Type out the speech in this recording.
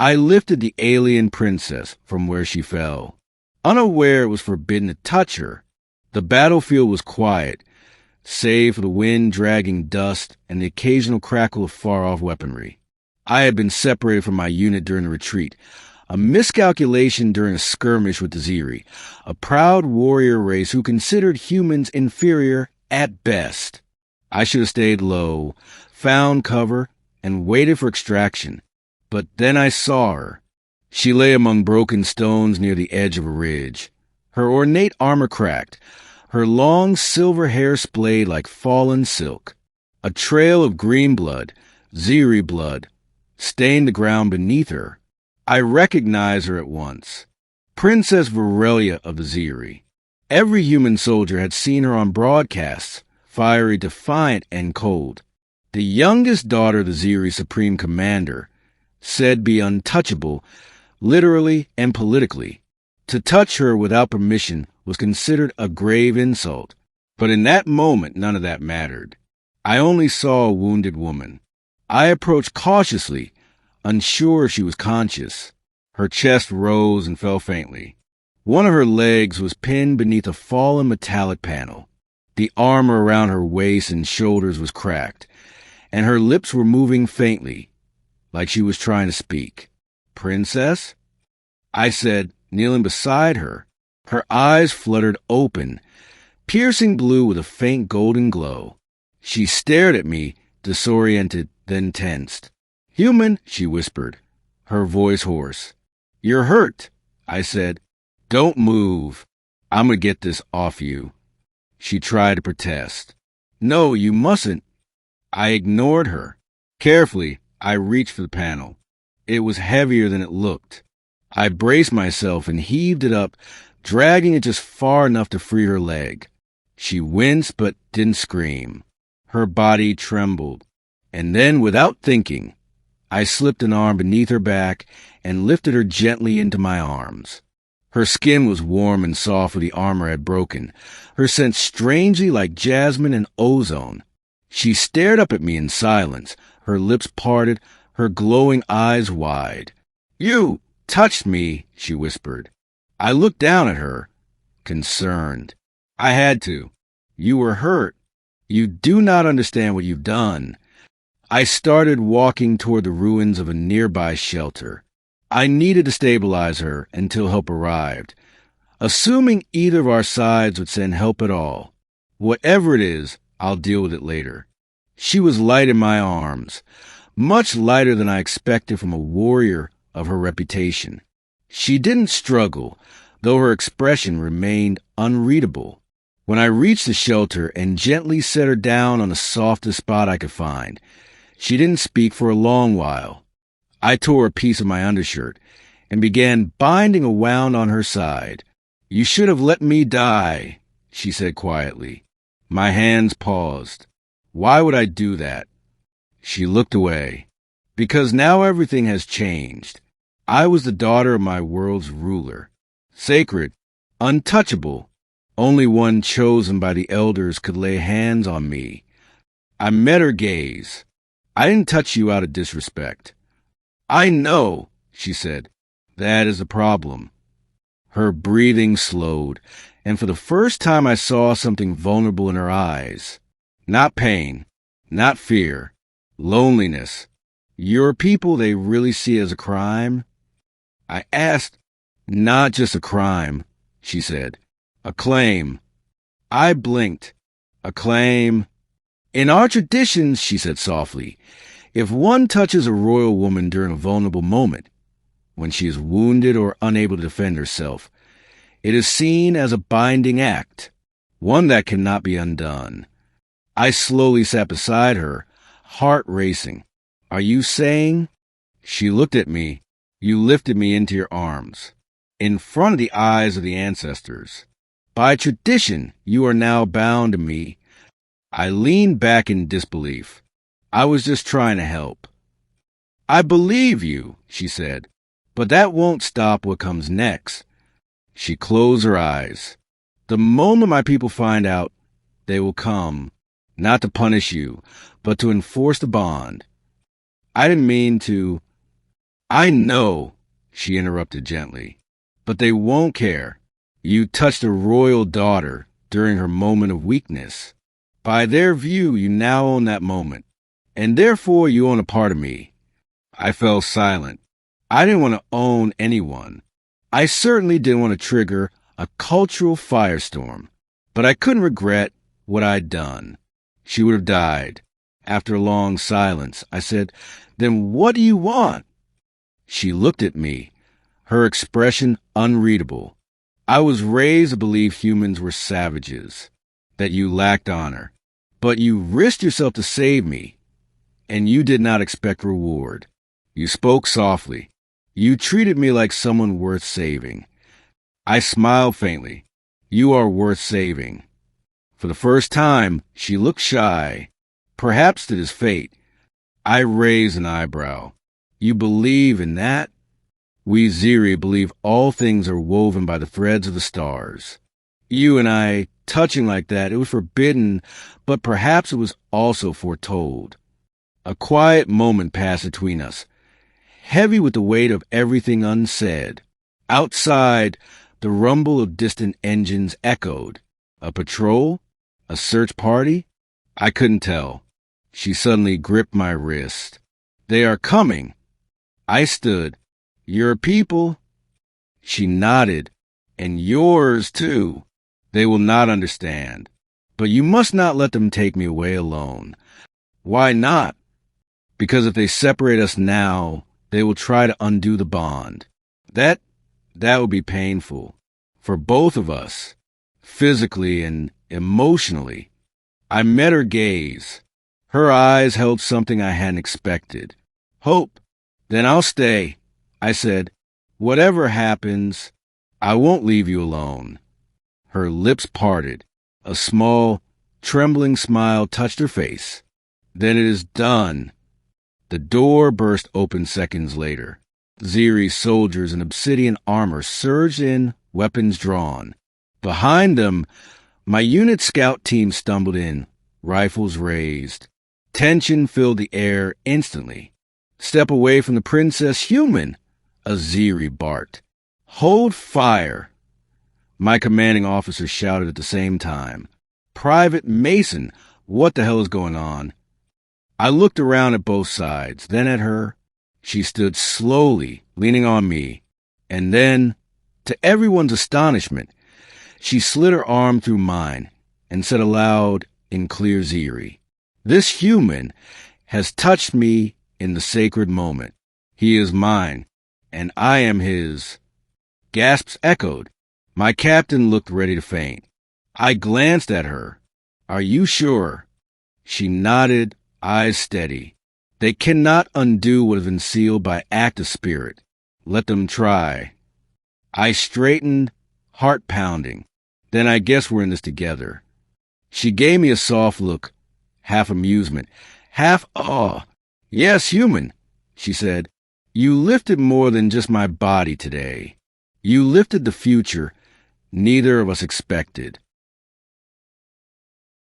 I lifted the alien princess from where she fell. Unaware it was forbidden to touch her, the battlefield was quiet, save for the wind dragging dust and the occasional crackle of far-off weaponry. I had been separated from my unit during the retreat, a miscalculation during a skirmish with the Zeyari, a proud warrior race who considered humans inferior at best. I should have stayed low, found cover, and waited for extraction. But then I saw her. She lay among broken stones near the edge of a ridge. Her ornate armor cracked, her long silver hair splayed like fallen silk. A trail of green blood, Zeyari blood, stained the ground beneath her. I recognized her at once. Princess Varelia of the Zeyari. Every human soldier had seen her on broadcasts, fiery, defiant, and cold. The youngest daughter of the Zeyari Supreme Commander, said be untouchable, literally and politically. To touch her without permission was considered a grave insult, but in that moment none of that mattered. I only saw a wounded woman. I approached cautiously, unsure if she was conscious. Her chest rose and fell faintly. One of her legs was pinned beneath a fallen metallic panel. The armor around her waist and shoulders was cracked, and her lips were moving faintly, like she was trying to speak. "Princess?" I said, kneeling beside her. Her eyes fluttered open, piercing blue with a faint golden glow. She stared at me, disoriented, then tensed. "Human," she whispered, her voice hoarse. "You're hurt," I said. "Don't move. I'm gonna get this off you." She tried to protest. "No, you mustn't." I ignored her. Carefully, I reached for the panel. It was heavier than it looked. I braced myself and heaved it up, dragging it just far enough to free her leg. She winced but didn't scream. Her body trembled. And then, without thinking, I slipped an arm beneath her back and lifted her gently into my arms. Her skin was warm and soft where the armor had broken, her scent strangely like jasmine and ozone. She stared up at me in silence, her lips parted, her glowing eyes wide. "You touched me," she whispered. I looked down at her, concerned. "I had to. You were hurt. You do not understand what you've done." I started walking toward the ruins of a nearby shelter. I needed to stabilize her until help arrived, assuming either of our sides would send help at all. Whatever it is, I'll deal with it later. She was light in my arms, much lighter than I expected from a warrior of her reputation. She didn't struggle, though her expression remained unreadable. When I reached the shelter and gently set her down on the softest spot I could find, she didn't speak for a long while. I tore a piece of my undershirt and began binding a wound on her side. "You should have let me die," she said quietly. My hands paused. Why would I do that? She looked away. "Because now everything has changed. I was the daughter of my world's ruler. Sacred, untouchable. Only one chosen by the elders could lay hands on me. I met her gaze. I didn't touch you out of disrespect." "I know," she said. "That is the problem." Her breathing slowed, and for the first time I saw something vulnerable in her eyes. Not pain, not fear, loneliness. "Your people they really see as a crime?" I asked. "Not just a crime," she said. "A claim." I blinked. "A claim?" "In our traditions," she said softly, "if one touches a royal woman during a vulnerable moment, when she is wounded or unable to defend herself, it is seen as a binding act, one that cannot be undone." I slowly sat beside her, heart racing. "Are you saying?" She looked at me. "You lifted me into your arms, in front of the eyes of the ancestors. By tradition, you are now bound to me." I leaned back in disbelief. "I was just trying to help." "I believe you," she said, "but that won't stop what comes next." She closed her eyes. "The moment my people find out, they will come, not to punish you, but to enforce the bond." I didn't mean to. I know, she interrupted gently, but they won't care. You touched a royal daughter during her moment of weakness. By their view, you now own that moment, and therefore you own a part of me. I fell silent. I didn't want to own anyone. I certainly didn't want to trigger a cultural firestorm, but I couldn't regret what I'd done. She would have died. After a long silence, I said, "Then what do you want?" She looked at me, her expression unreadable. I was raised to believe humans were savages, that you lacked honor. But you risked yourself to save me, and you did not expect reward. You spoke softly. You treated me like someone worth saving. I smiled faintly. You are worth saving. For the first time, she looked shy. Perhaps it is fate. I raised an eyebrow. You believe in that? We Zeyari believe all things are woven by the threads of the stars. You and I, touching like that, it was forbidden, but perhaps it was also foretold. A quiet moment passed between us, heavy with the weight of everything unsaid. Outside, the rumble of distant engines echoed. A patrol? A search party? I couldn't tell. She suddenly gripped my wrist. They are coming. I stood. Your people? She nodded. And yours, too. They will not understand. But you must not let them take me away alone. Why not? Because if they separate us now, they will try to undo the bond. That would be painful. For both of us. Physically and emotionally. I met her gaze. Her eyes held something I hadn't expected. Hope. Then I'll stay. I said, whatever happens, I won't leave you alone. Her lips parted. A small, trembling smile touched her face. Then it is done. The door burst open seconds later. Zeyari's soldiers in obsidian armor surged in, weapons drawn. Behind them, my unit scout team stumbled in, rifles raised. Tension filled the air instantly. Step away from the princess human, a Zeyari barked. Hold fire. My commanding officer shouted at the same time. Private Mason, what the hell is going on? I looked around at both sides, then at her. She stood slowly, leaning on me. And then, to everyone's astonishment, she slid her arm through mine and said aloud in clear Zeyari, "This human has touched me in the sacred moment. He is mine, and I am his." Gasps echoed. My captain looked ready to faint. I glanced at her. Are you sure? She nodded, eyes steady. They cannot undo what has been sealed by act of spirit. Let them try. I straightened, heart pounding. Then I guess we're in this together. She gave me a soft look, half amusement, half awe. Yes, human, she said. You lifted more than just my body today. You lifted the future neither of us expected.